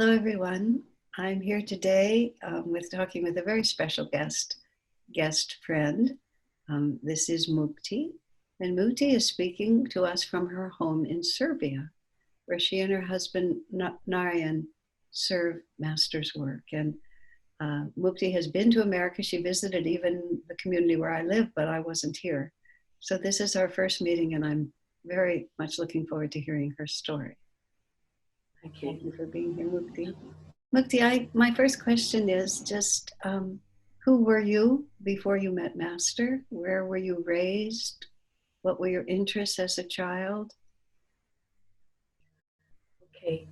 Hello, everyone. I'm here today talking with a very special guest friend. This is Mukti, and Mukti is speaking to us from her home in Serbia, where she and her husband Narayan serve master's work. And Mukti has been to America. She visited even the community where I live, but I wasn't here. So this is our first meeting, and I'm very much looking forward to hearing her story. Thank you for being here, Mukti. Mukti, my first question is just, who were you before you met Master? Where were you raised? What were your interests as a child? Okay.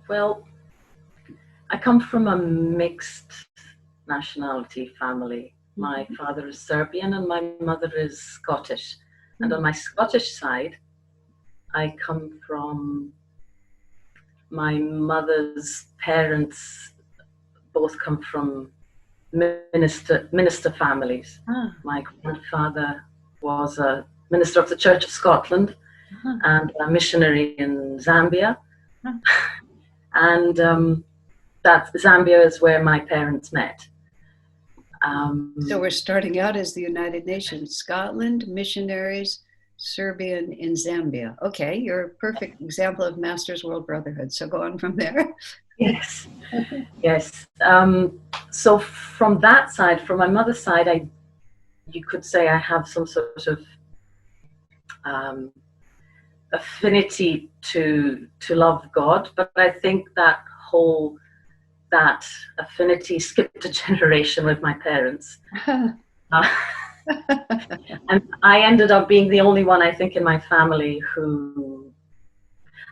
Well, I come from a mixed nationality family. My father is Serbian and my mother is Scottish. And on my Scottish side, I come from my mother's parents, both come from minister families. My grandfather was a minister of the Church of Scotland and a missionary in Zambia. And that Zambia is where my parents met. So we're starting out as the United Nations, Scotland, missionaries, Serbian in Zambia. Okay, you're a perfect example of Master's World Brotherhood. So go on from there. Yes, yes. So from that side, from my mother's side, you could say I have some sort of affinity to love God, but I think that affinity skipped a generation with my parents. And I ended up being the only one, I think, in my family who...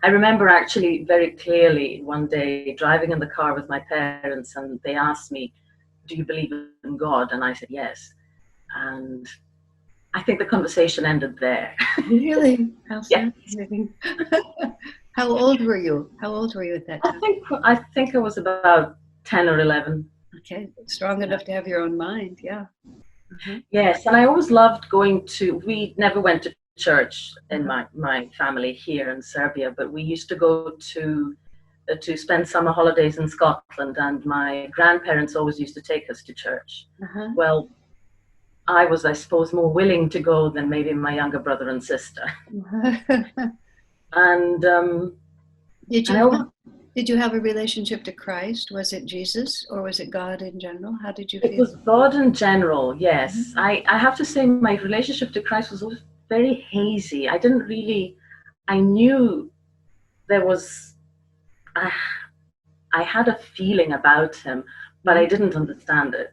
I remember actually very clearly one day driving in the car with my parents, and they asked me, "Do you believe in God?" And I said, "Yes." And I think the conversation ended there. Really? How fascinating. How old were you? How old were you at that time? I think I was about 10 or 11. Okay, strong enough to have your own mind, yeah. Yes, and I always loved we never went to church in my family here in Serbia, but we used to go to spend summer holidays in Scotland, and my grandparents always used to take us to church. Well, I was, I suppose, more willing to go than maybe my younger brother and sister. And did you have a relationship to Christ? Was it Jesus or was it God in general? How did you feel? It was God in general, yes. I have to say my relationship to Christ was always very hazy. I knew there was, I had a feeling about him, but I didn't understand it.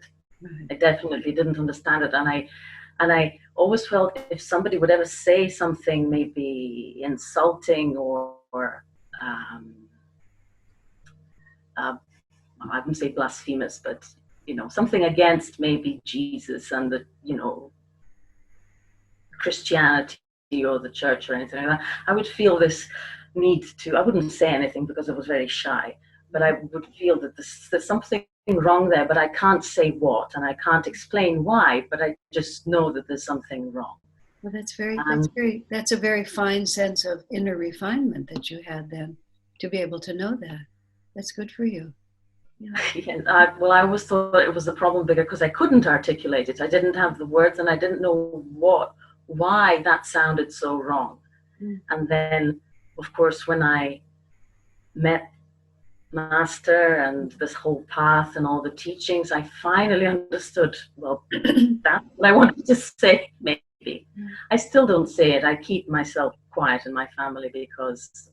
I definitely didn't understand it. And I always felt if somebody would ever say something maybe insulting or I wouldn't say blasphemous, but something against maybe Jesus and the Christianity or the church or anything like that, I would feel this need to, I wouldn't say anything because I was very shy, but I would feel that there's something wrong there, but I can't say what, and I can't explain why, but I just know that there's something wrong. Well, that's a very fine sense of inner refinement that you had then, to be able to know that. That's good for you. Yeah. I always thought it was a problem because I couldn't articulate it. I didn't have the words, and I didn't know why that sounded so wrong. And then, of course, when I met Master and this whole path and all the teachings, I finally understood, well, that's what I wanted to say, maybe. I still don't say it. I keep myself quiet in my family because,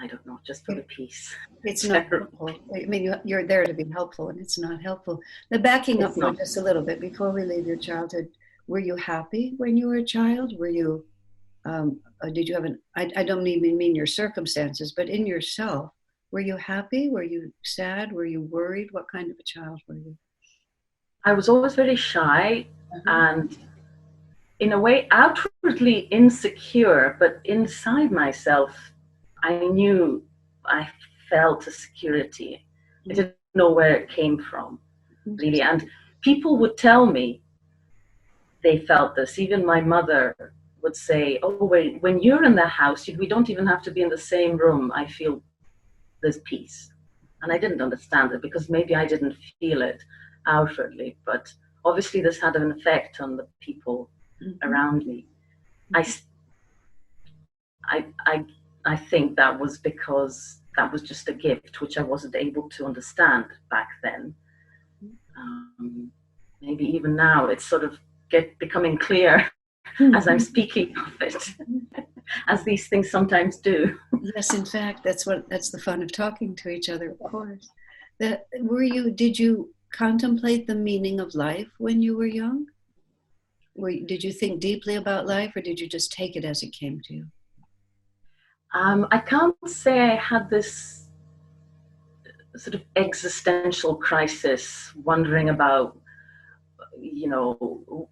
I don't know, just for the peace. It's not helpful. I mean, you're there to be helpful, and it's not helpful. Now, backing up just a little bit before we leave your childhood, were you happy when you were a child? Were you, did you have I don't even mean your circumstances, but in yourself, were you happy? Were you sad? Were you worried? What kind of a child were you? I was always very shy and in a way outwardly insecure, but inside myself, I knew I felt a security. I didn't know where it came from, really. And people would tell me they felt this. Even my mother would say, oh, when you're in the house, we don't even have to be in the same room. I feel there's peace. And I didn't understand it because maybe I didn't feel it outwardly, but obviously this had an effect on the people around me. I think that was because that was just a gift which I wasn't able to understand back then. Maybe even now it's sort of becoming clear as I'm speaking of it, as these things sometimes do. Yes, in fact, that's the fun of talking to each other, of course. Did you contemplate the meaning of life when you were young? Did you think deeply about life, or did you just take it as it came to you? I can't say I had this sort of existential crisis, wondering about,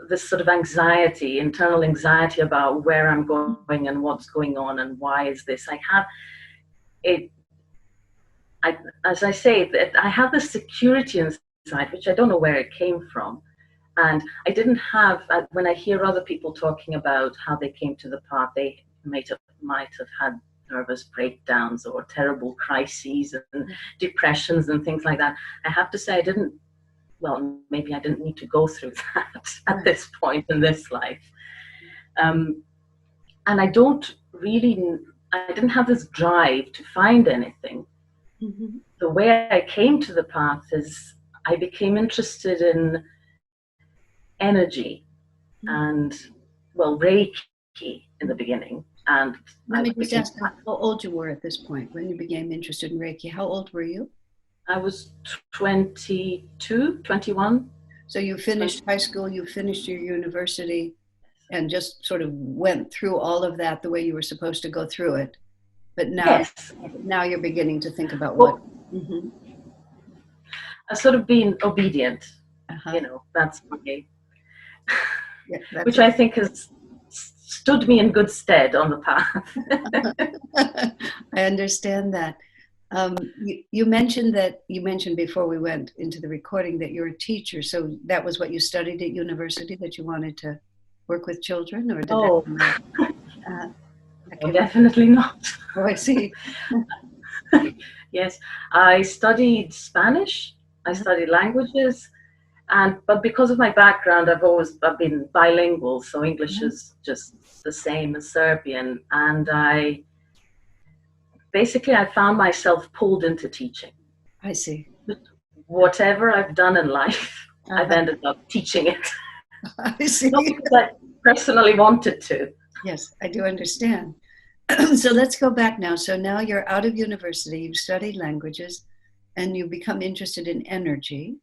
this sort of anxiety, internal anxiety about where I'm going and what's going on and why is this. As I say, that I have this security inside, which I don't know where it came from. And I didn't have, when I hear other people talking about how they came to the path, they might have had nervous breakdowns or terrible crises and depressions and things like that. I have to say maybe I didn't need to go through that at this point in this life. And I didn't have this drive to find anything. Mm-hmm. The way I came to the path is I became interested in energy and, Reiki in the beginning. And let me just ask how old you were at this point when you became interested in Reiki. How old were you? I was 22, 21. So you finished high school, you finished your university, and just sort of went through all of that the way you were supposed to go through it. But now you're beginning to think about what. I've sort of been obedient. That's my, which I think has stood me in good stead on the path. I understand that. You mentioned before we went into the recording that you're a teacher. So that was what you studied at university, that you wanted to work with children, or did that? Definitely not. Oh, I see. Yes, I studied Spanish. I studied languages, but because of my background, I've been bilingual. So English is just the same as Serbian, and I found myself pulled into teaching. I see. Whatever I've done in life, I've ended up teaching it. I see. Not because I personally wanted to. Yes, I do understand. So let's go back now. So now you're out of university, you've studied languages, and you become interested in energy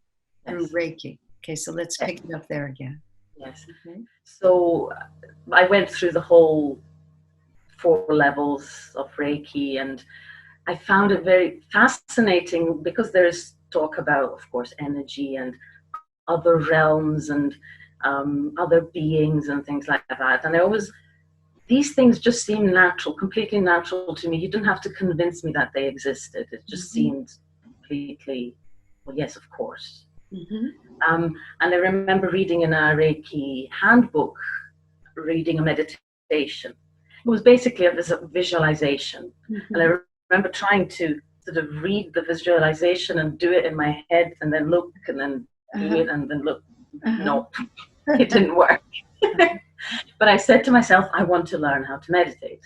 through Reiki. Okay, so let's pick it up there again. Yes. Okay. So I went through the whole 4 levels of Reiki, and I found it very fascinating because there's talk about, of course, energy and other realms and other beings and things like that. And these things just seemed natural, completely natural to me. You didn't have to convince me that they existed. It just seemed completely, well, yes, of course. And I remember reading in a Reiki handbook, reading a meditation. It was basically a visualization. And I remember trying to sort of read the visualization and do it in my head and then look and then do it and then look. No, it didn't work. But I said to myself, I want to learn how to meditate.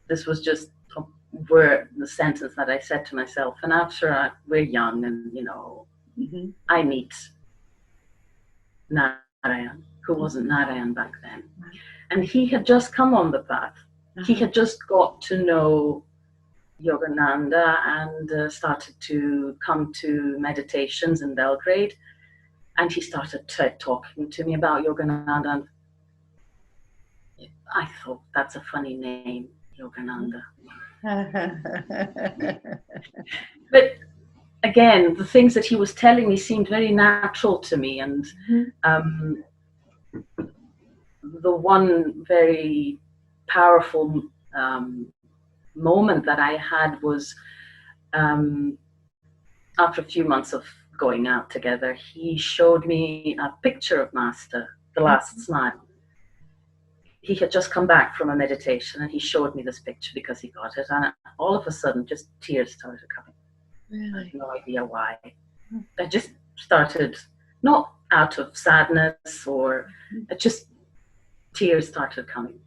This was just the sentence that I said to myself. And after we're young and, I meet Narayan, who wasn't Narayan back then. And he had just come on the path. He had just got to know Yogananda and started to come to meditations in Belgrade. And he started talking to me about Yogananda. And I thought, that's a funny name, Yogananda. But again, the things that he was telling me seemed very natural to me. And the one very powerful moment that I had was after a few months of going out together, he showed me a picture of Master, The Last Smile. he had just come back from a meditation, and he showed me this picture because he got it, and all of a sudden just tears started coming. Really? I have no idea why. I just started, not out of sadness, or it just tears started coming.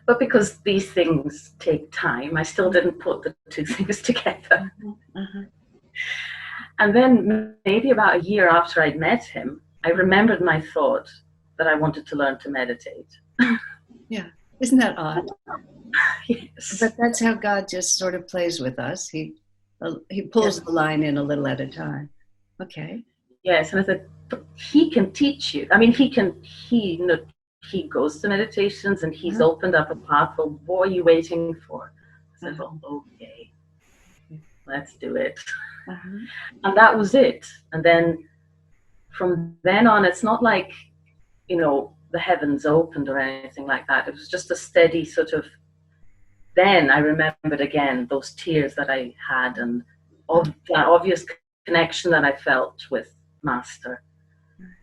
But because these things take time, I still didn't put the two things together. And then maybe about a year after I'd met him, I remembered my thought that I wanted to learn to meditate. Yeah. Isn't that odd? Yes. But that's how God just sort of plays with us. He pulls the line in a little at a time. Okay. Yes, and I said, but he can teach you. I mean, he goes to meditations, and he's opened up a path. Well, what are you waiting for? I said, well, okay, let's do it. And that was it. And then from then on, it's not like, the heavens opened or anything like that. It was just a steady sort of, then I remembered again those tears that I had, and that obvious connection that I felt with Master.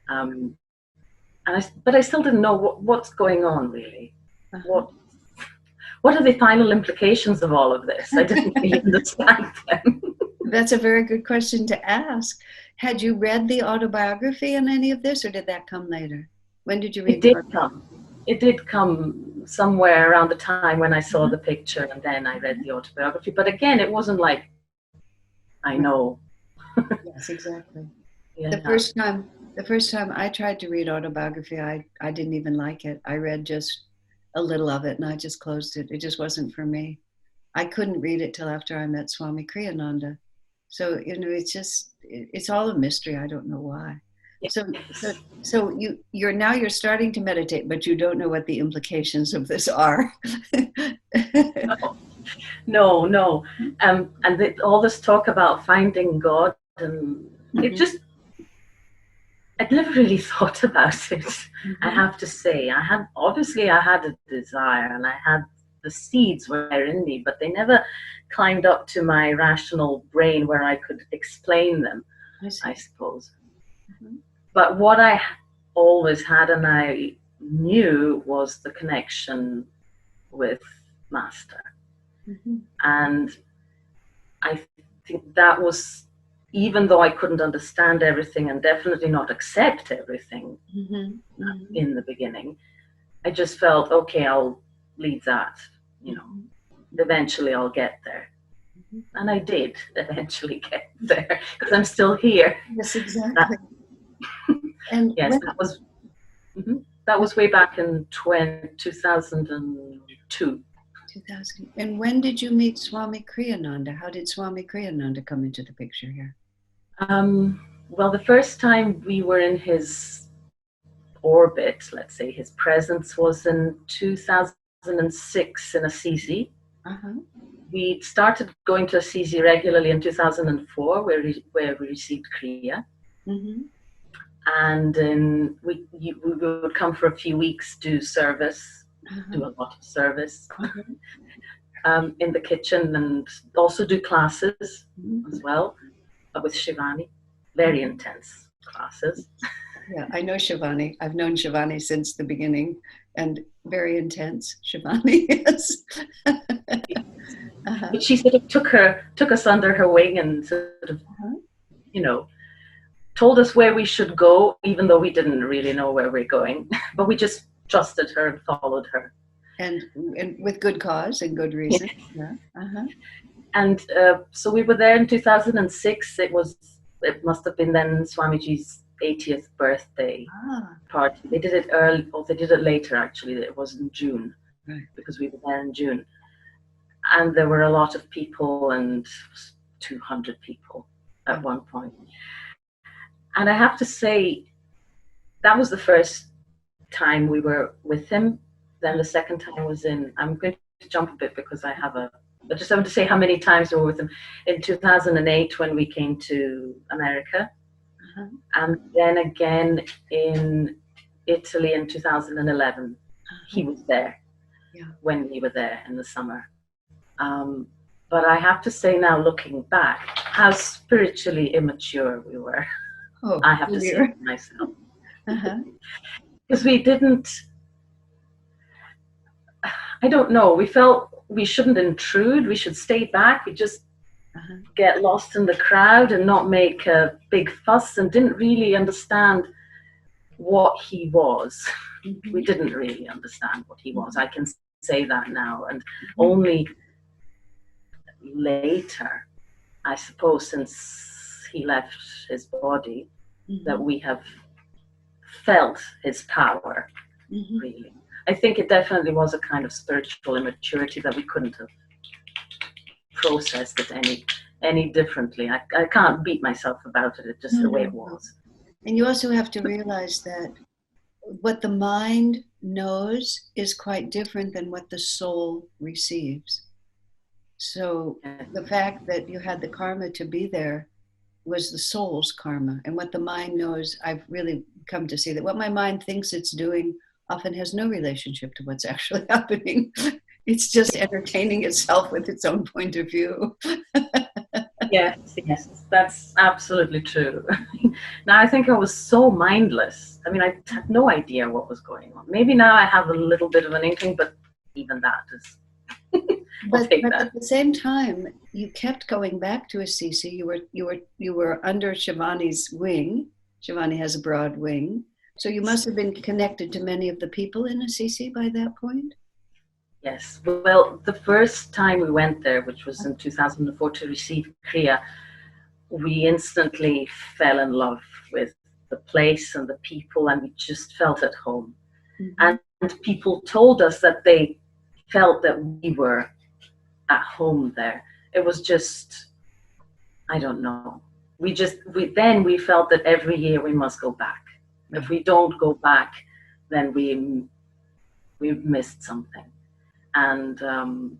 But I still didn't know what's going on, really. What are the final implications of all of this? I didn't really understand them. That's a very good question to ask. Had you read the autobiography in any of this, or did that come later? When did you read it? It did come somewhere around the time when I saw the picture, and then I read the autobiography. But again, it wasn't like, I know. Yes, exactly. Yeah. The first time I tried to read autobiography, I didn't even like it. I read just a little of it, and I just closed it. It just wasn't for me. I couldn't read it till after I met Swami Creon. So, it's all a mystery. I don't know why. Yes. So you're starting to meditate, but you don't know what the implications of this are. No. And all this talk about finding God, and I'd never really thought about it. I have to say, I had a desire, and I had the seeds were in me, but they never climbed up to my rational brain where I could explain them, I suppose. But what I always had, and I knew, was the connection with Master. And I think that was, even though I couldn't understand everything and definitely not accept everything in the beginning, I just felt, okay, I'll leave that, eventually I'll get there. And I did eventually get there, because I'm still here. Yes, exactly. That was way back in 2002. And when did you meet Swami Creon? How did Swami Creon come into the picture here? Well, the first time we were in his orbit, let's say, his presence, was in 2006 in Assisi. We started going to Assisi regularly in 2004, where we received Kriya. And we would come for a few weeks, do service, do a lot of service in the kitchen, and also do classes as well with Shivani. Very intense classes. Yeah, I know Shivani. I've known Shivani since the beginning, and very intense, Shivani, yes. But she sort of took us under her wing, and sort of, told us where we should go, even though we didn't really know where we're going. But we just trusted her and followed her. And with good cause and good reason. Yeah. And so we were there in 2006. It must have been then Swamiji's 80th birthday party. They did it early, or they did it later, actually. It was in June, because we were there in June. And there were a lot of people, and 200 people at one point. And I have to say, that was the first time we were with him. Then the second time was I'm going to jump a bit because I just want to say how many times we were with him. In 2008, when we came to America. And then again in Italy in 2011. He was there when we were there in the summer. But I have to say now, looking back, how spiritually immature we were. I have to say it myself. Because we didn't I don't know. We felt we shouldn't intrude. We should stay back. We just get lost in the crowd and not make a big fuss, and didn't really understand what he was. We didn't really understand what he was. I can say that now. And only later, I suppose, since he left his body, that we have felt his power, really. I think it definitely was a kind of spiritual immaturity that we couldn't have processed it any differently. I can't beat myself about it. It's just the way it was. And you also have to realize that what the mind knows is quite different than what the soul receives. So the fact that you had the karma to be there was the soul's karma. And what the mind knows, I've really come to see that what my mind thinks it's doing often has no relationship to what's actually happening. It's just entertaining itself with its own point of view. Yes, that's absolutely true. Now I think I was so mindless. I mean, I had no idea what was going on. Maybe now I have a little bit of an inkling, but even that is. But at the same time, you kept going back to Assisi. You were under Shivani's wing. Shivani has a broad wing, so you must have been connected to many of the people in Assisi by that point. Yes. Well, the first time we went there, which was in 2004 to receive Kriya, we instantly fell in love with the place and the people, and we just felt at home. And people told us that they felt that we were at home there. It was just, I don't know. We felt that every year we must go back. If we don't go back, then we've missed something. And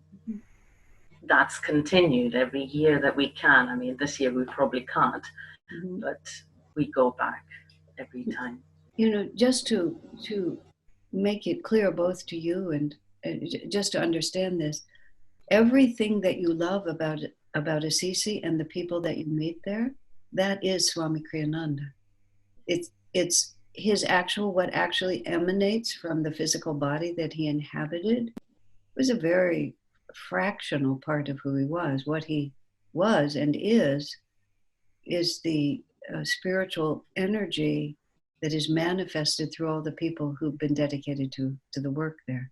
that's continued every year that we can. I mean, this year we probably can't, but we go back every time. You know, just to make it clear both to you and just to understand this, everything that you love about Assisi and the people that you meet there, that is Swami Kriyananda. It's his what actually emanates from the physical body that he inhabited was a very fractional part of who he was. What he was and is the spiritual energy that is manifested through all the people who've been dedicated to the work there.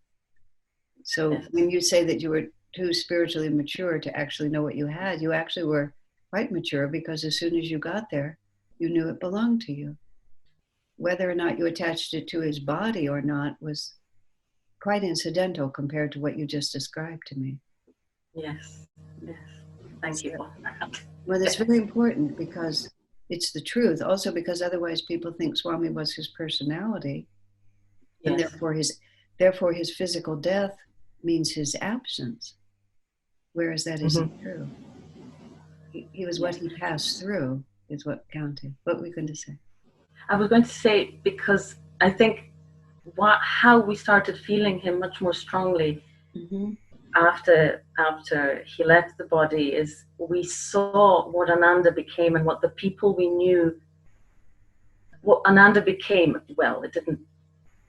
So when you say that you were too spiritually mature to actually know what you had, you actually were quite mature, because as soon as you got there, you knew it belonged to you. Whether or not you attached it to his body or not was quite incidental compared to what you just described to me. Yes. Thank you. Well, it's very important because it's the truth. Also because otherwise people think Swami was his personality, and therefore his physical death means his absence, whereas that isn't true. He was what he passed through is what counted. What were you going to say? I was going to say, because I think how we started feeling him much more strongly after he left the body is we saw what Ananda became and what the people we knew, what Ananda became. Well, it didn't,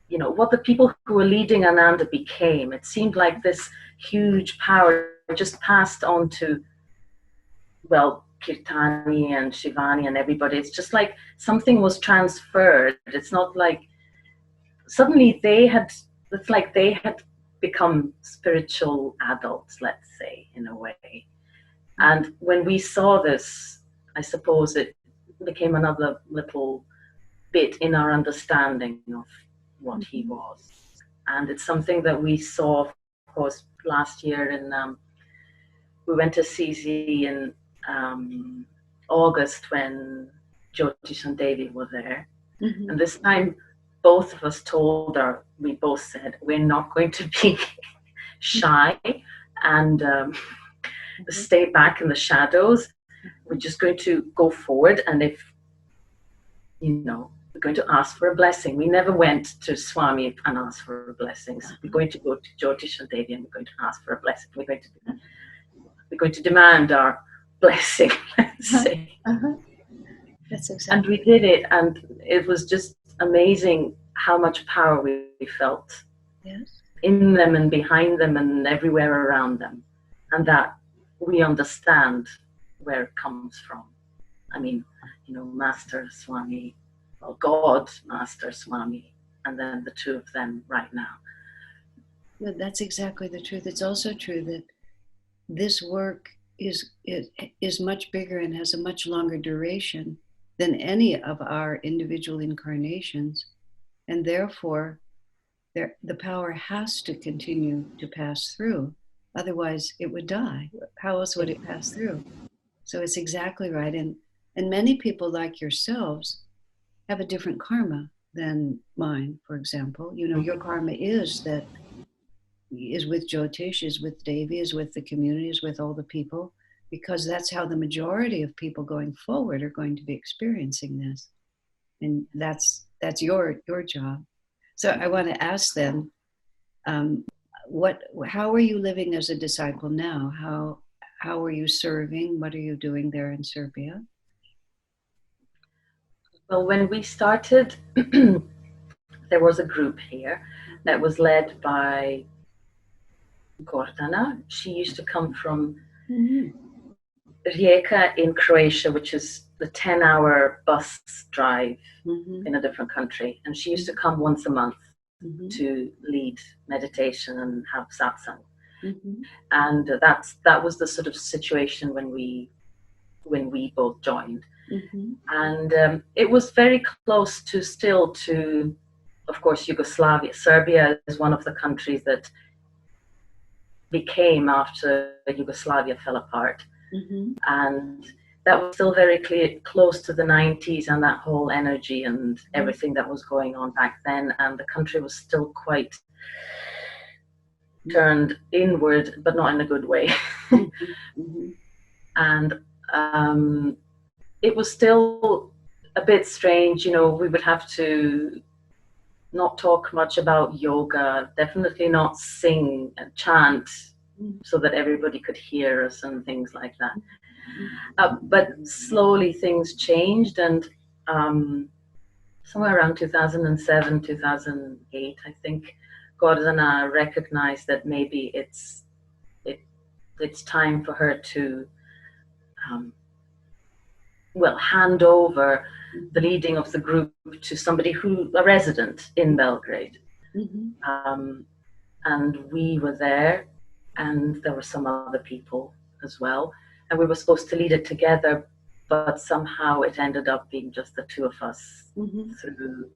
what the people who were leading Ananda became. It seemed like this huge power just passed on to, Kirtani and Shivani and everybody. It's just like something was transferred. It's not like suddenly it's like they had become spiritual adults, let's say, in a way. And when we saw this, I suppose it became another little bit in our understanding of what he was. And it's something that we saw, of course, last year we went to Assisi in August when Jyotish and Devi were there. And this time, both of us we both said, we're not going to be shy and stay back in the shadows. We're just going to go forward. And if, we're going to ask for a blessing. We never went to Swami and asked for blessings. We're going to go to Jyotish and Devi and we're going to ask for a blessing. We're going to demand our blessing, let's say. That's exactly. And we did it, and it was just amazing how much power we felt. Yes. in them and behind them and everywhere around them, and that we understand where it comes from. I mean, Master Swami, well, God, Master Swami, and then the two of them right now. No, that's exactly the truth. It's also true that this work is much bigger and has a much longer duration than any of our individual incarnations, and therefore the power has to continue to pass through. Otherwise, it would die. How else would it pass through? So it's exactly right. And many people like yourselves have a different karma than mine, for example. Your karma is with Jyotish, is with Devi, is with the community, is with all the people, because that's how the majority of people going forward are going to be experiencing this. And that's your job. So I want to ask then, how are you living as a disciple now? How are you serving? What are you doing there in Serbia? Well, when we started, there was a group here that was led by Gordana. She used to come from Rijeka in Croatia, which is the 10-hour bus drive in a different country. And she used to come once a month to lead meditation and have satsang. And that was the sort of situation when we both joined. And it was very close to, of course, Yugoslavia. Serbia is one of the countries that became after Yugoslavia fell apart. And that was still very close to the 90s and that whole energy and everything that was going on back then. And the country was still quite turned inward, but not in a good way. And it was still a bit strange. We would have to not talk much about yoga, definitely not sing and chant so that everybody could hear us and things like that. But slowly things changed, and somewhere around 2007, 2008, I think, Gordana recognized that maybe it's time for her to hand over the leading of the group to somebody a resident in Belgrade. And we were there, and there were some other people as well. And we were supposed to lead it together, but somehow it ended up being just the two of us through,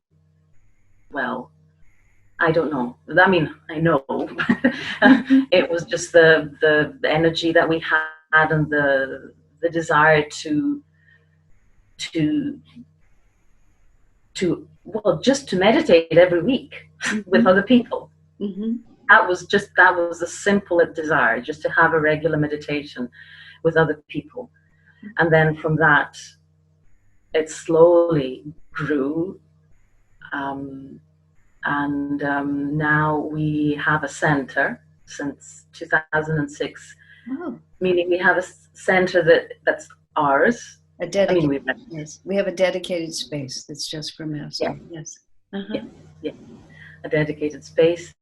I don't know. I mean, I know. It was just the energy that we had and the desire to just to meditate every week with other people. That was a simple desire, just to have a regular meditation with other people. And then from that, it slowly grew. And now we have a center since 2006, meaning we have a center that's ours. Yes, we have a dedicated space that's just for Master. Yes. Yeah, a dedicated space.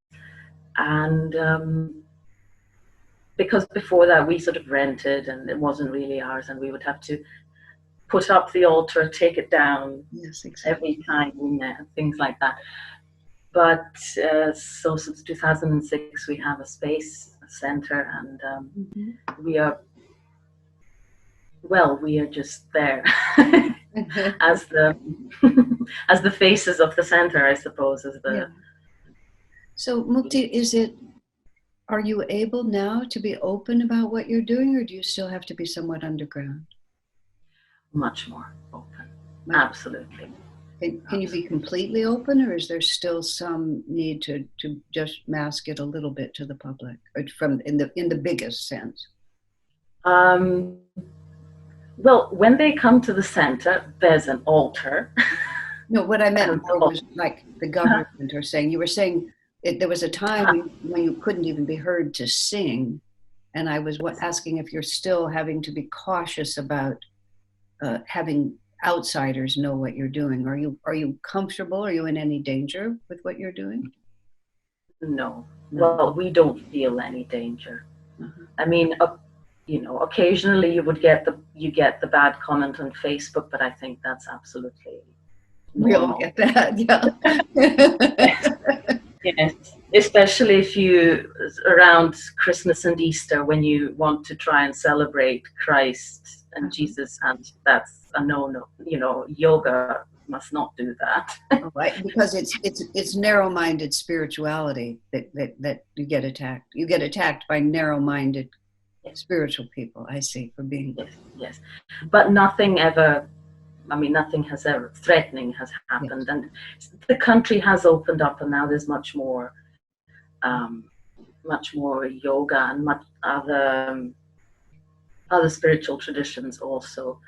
And because before that we sort of rented and it wasn't really ours, and we would have to put up the altar, take it down every time we met, things like that. But so since 2006 we have a space, a center, and we are just there as the faces of the center, I suppose. So Mukti, are you able now to be open about what you're doing, or do you still have to be somewhat underground? Much more open. Absolutely. Can you be completely open, or is there still some need to just mask it a little bit to the public, or in the biggest sense? Well, when they come to the center, there's an altar. No, what I meant was like the government or saying, you were saying there was a time when you couldn't even be heard to sing. And I was asking if you're still having to be cautious about having outsiders know what you're doing. Are you comfortable? Are you in any danger with what you're doing? No. No. Well, we don't feel any danger. Uh-huh. I mean, occasionally you get the bad comment on Facebook, but I think that's absolutely We all normal. get that, Yes, yeah. yes. Especially if you around Christmas and Easter when you want to try and celebrate Christ and Uh-huh. Jesus, and that's a no-no. Yoga must not do that. Right, because it's narrow-minded spirituality that you get attacked. You get attacked by narrow-minded spiritual people. I see, for being. Yes, yes. But nothing ever. I mean, nothing has ever threatening has happened, Yes. and the country has opened up, and now there's um, much more yoga and much other spiritual traditions also.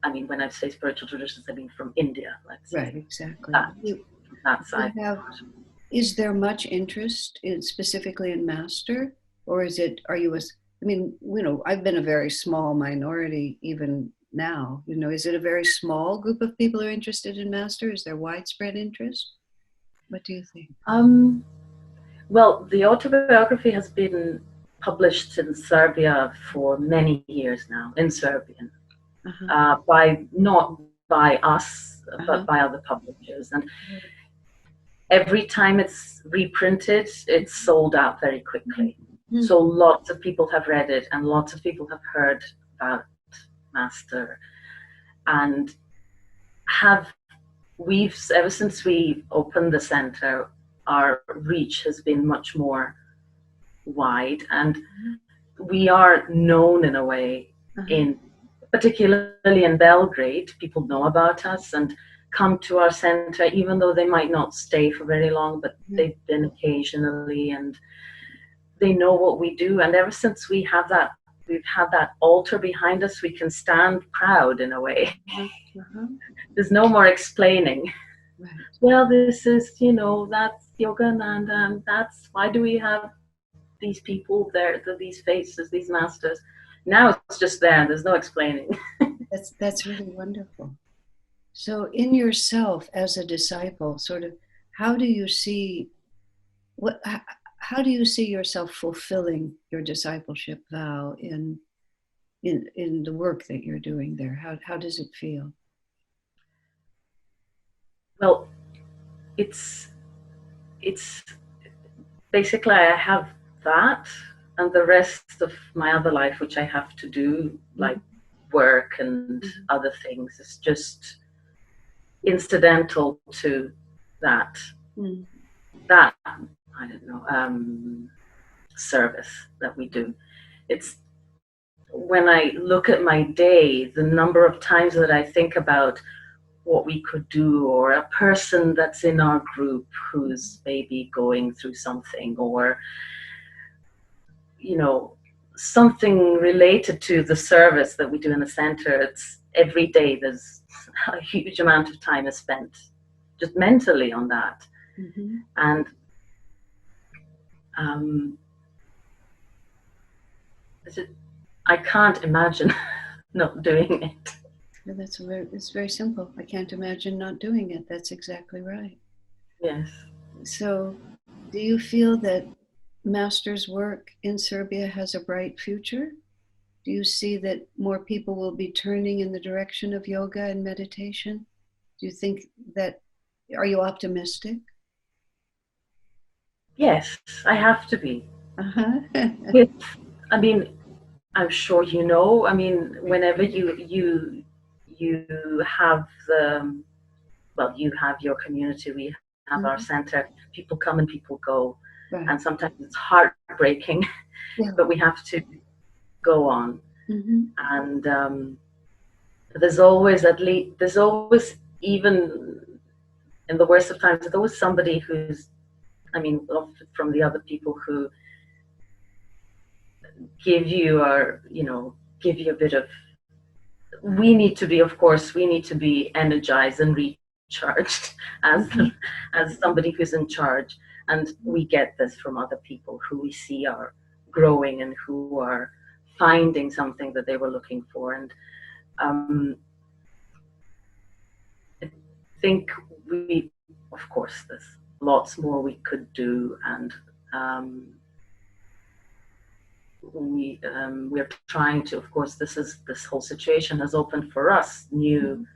I mean, when I say spiritual traditions, I mean from India, let's Right, say. exactly. That, that You side. have, is there much interest in specifically in master, or is it, are you a, I mean, I've been a very small minority even now, is it a very small group of people who are interested in master? Is there widespread interest? What do you think? Well, the autobiography has been published in Serbia for many years now, in Serbian, Uh-huh. by not by us, Uh-huh. but by other publishers. And every time it's reprinted, it's sold out very quickly. Mm-hmm. So lots of people have read it, and lots of people have heard about Master, and we've ever since we opened the center, our reach has been much more wide, and we are known in a way, in particularly in Belgrade. People know about us and come to our center, even though they might not stay for very long, but they've been occasionally, and they know what we do. And ever since we've had that altar behind us, we can stand proud in a way. There's no more explaining. Right. Well, this is, that's Yogananda, and that's why do we have these people there, these faces, these masters. Now it's just there, and there's no explaining. That's really wonderful. So in yourself as a disciple, sort of, how do you see what how do you see yourself fulfilling your discipleship vow in the work that you're doing there? How does it feel? Well, it's basically I have that, and the rest of my other life, which I have to do, like work and other things, is just incidental to that. That, I don't know, service that we do. It's when I look at my day, the number of times that I think about what we could do, or a person that's in our group who's maybe going through something, or something related to the service that we do in the center. It's every day there's a huge amount of time is spent just mentally on that. And I can't imagine not doing it. It's very simple. I can't imagine not doing it. That's exactly right. Yes. So, do you feel that Master's work in Serbia has a bright future? Do you see that more people will be turning in the direction of yoga and meditation? Do you think that, are you optimistic? Yes, I have to be. I mean, I'm sure I mean, whenever you have you have your community, we have our center, people come and people go. Right. And sometimes it's heartbreaking, but we have to go on. And there's always even in the worst of times, there's always somebody who's, I mean, from the other people who give you a bit of, we need to be energized and recharged as somebody who's in charge. And we get this from other people who we see are growing and who are finding something that they were looking for. And I think of course, lots more we could do, and we're trying to, of course, this whole situation has opened for us new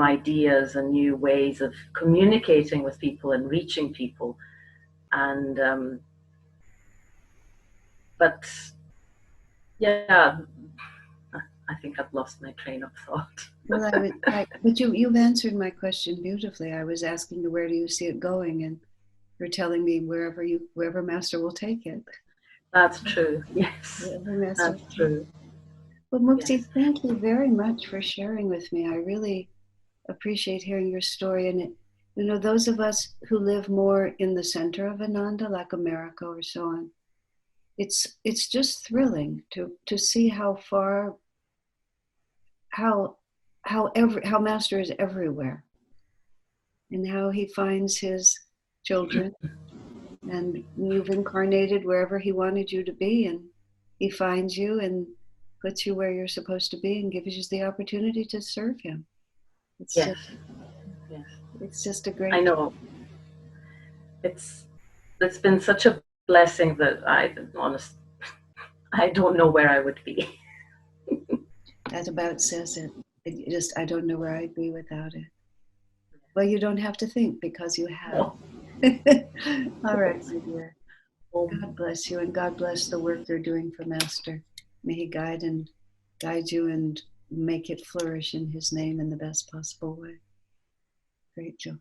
ideas and new ways of communicating with people and reaching people. And but yeah, I think I've lost my train of thought. Well, but you've answered my question beautifully. I was asking you, where do you see it going, and you're telling me wherever Master will take it. That's true. Yes, that's true. Well, Mukti, yes. Thank you very much for sharing with me. I really appreciate hearing your story. And you know, those of us who live more in the center of Ananda, like America or so on, it's just thrilling to see how far, how Master is everywhere, and how he finds his children. And you've incarnated wherever he wanted you to be, and he finds you and puts you where you're supposed to be and gives you the opportunity to serve him. It's yes. It's just a great. I know. It's been such a blessing that I don't know where I would be. That about says it. I don't know where I'd be without it. Well, you don't have to think, because you have. No. All right, my dear. God bless you, and God bless the work you're doing for Master. May he guide you and make it flourish in his name in the best possible way. Great joy.